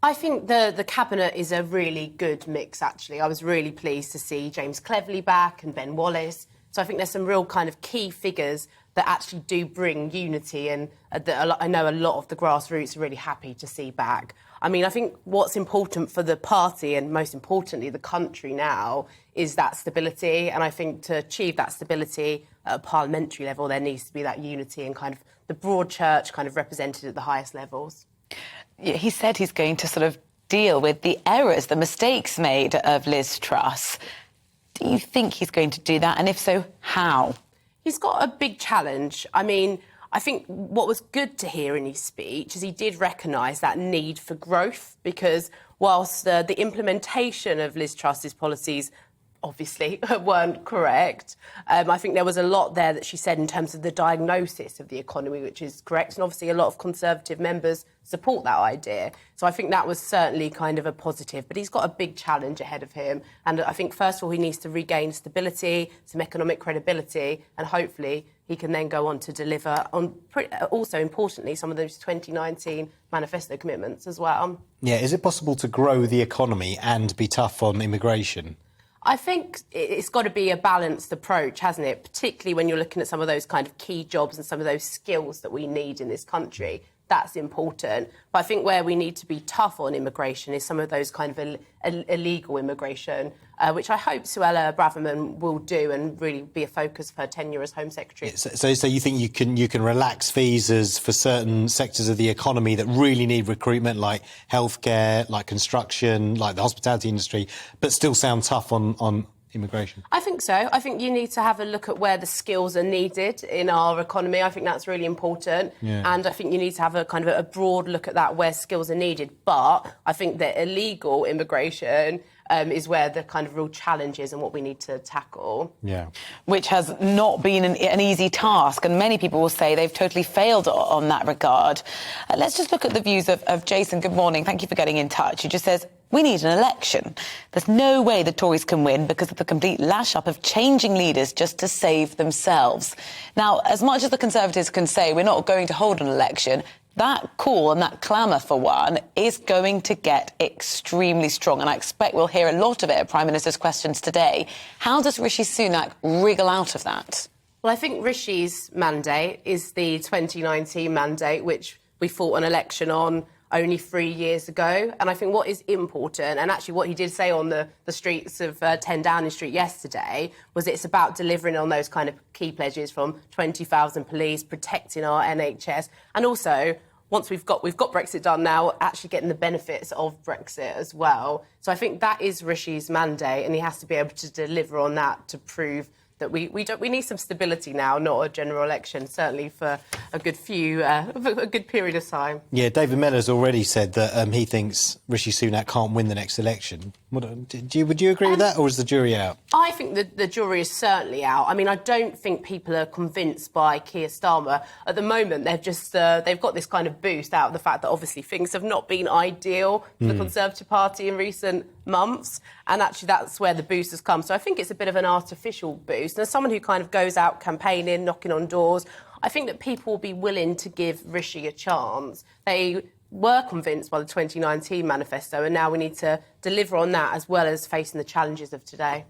I think the Cabinet is a really good mix, actually. I was really pleased to see James Cleverly back and Ben Wallace. So I think there's some real kind of key figures that actually do bring unity, and that I know a lot of the grassroots are really happy to see back. I mean, I think what's important for the party and most importantly the country now is that stability. And I think to achieve that stability at a parliamentary level, there needs to be that unity and kind of the broad church kind of represented at the highest levels. He said he's going to sort of deal with the errors, the mistakes made of Liz Truss. Do you think he's going to do that? And if so, how? He's got a big challenge. I mean, I think what was good to hear in his speech is he did recognise that need for growth, because whilst the implementation of Liz Truss's policies obviously weren't correct, I think there was a lot there that she said in terms of the diagnosis of the economy, which is correct. And obviously a lot of Conservative members support that idea. So I think that was certainly kind of a positive. But he's got a big challenge ahead of him. And I think, first of all, he needs to regain stability, some economic credibility, and hopefully he can then go on to deliver on, also importantly, some of those 2019 manifesto commitments as well. Yeah, is it possible to grow the economy and be tough on immigration? I think it's got to be a balanced approach, hasn't it? Particularly when you're looking at some of those kind of key jobs and some of those skills that we need in this country. That's important. But I think where we need to be tough on immigration is some of those kind of illegal immigration, which I hope Suella Braverman will do and really be a focus of her tenure as Home Secretary. So you think you can relax visas for certain sectors of the economy that really need recruitment, like healthcare, like construction, like the hospitality industry, but still sound tough on immigration? I think so. I think you need to have a look at where the skills are needed in our economy. I think that's really important. Yeah. And I think you need to have a kind of a broad look at that, where skills are needed. But I think that illegal immigration is where the kind of real challenge is and what we need to tackle. Yeah. Which has not been an easy task, and many people will say they've totally failed on that regard. Let's just look at the views of Jason. Good morning. Thank you for getting in touch. He just says, we need an election. There's no way the Tories can win because of the complete lash-up of changing leaders just to save themselves. Now, as much as the Conservatives can say we're not going to hold an election, that call and that clamour for one is going to get extremely strong, and I expect we'll hear a lot of it at Prime Minister's questions today. How does Rishi Sunak wriggle out of that? Well, I think Rishi's mandate is the 2019 mandate, which we fought an election on only 3 years ago. And I think what is important, and actually what he did say on the streets of 10 Downing Street yesterday, was it's about delivering on those kind of key pledges, from 20,000 police, protecting our NHS, and also, once we've got Brexit done now, actually getting the benefits of Brexit as well. So I think that is Rishi's mandate, and he has to be able to deliver on that to prove that we need some stability now, not a general election, certainly for a good period of time. Yeah, David Miller's already said that he thinks Rishi Sunak can't win the next election. Would you agree with that, or is the jury out? I think the jury is certainly out. I mean, I don't think people are convinced by Keir Starmer. At the moment, they've got this kind of boost out of the fact that obviously things have not been ideal for the Conservative Party in recent months, and actually that's where the boost has come. So I think it's a bit of an artificial boost. And as someone who kind of goes out campaigning, knocking on doors, I think that people will be willing to give Rishi a chance. They were convinced by the 2019 manifesto, and now we need to deliver on that as well as facing the challenges of today.